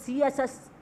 CSS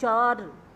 4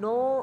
9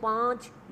5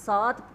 7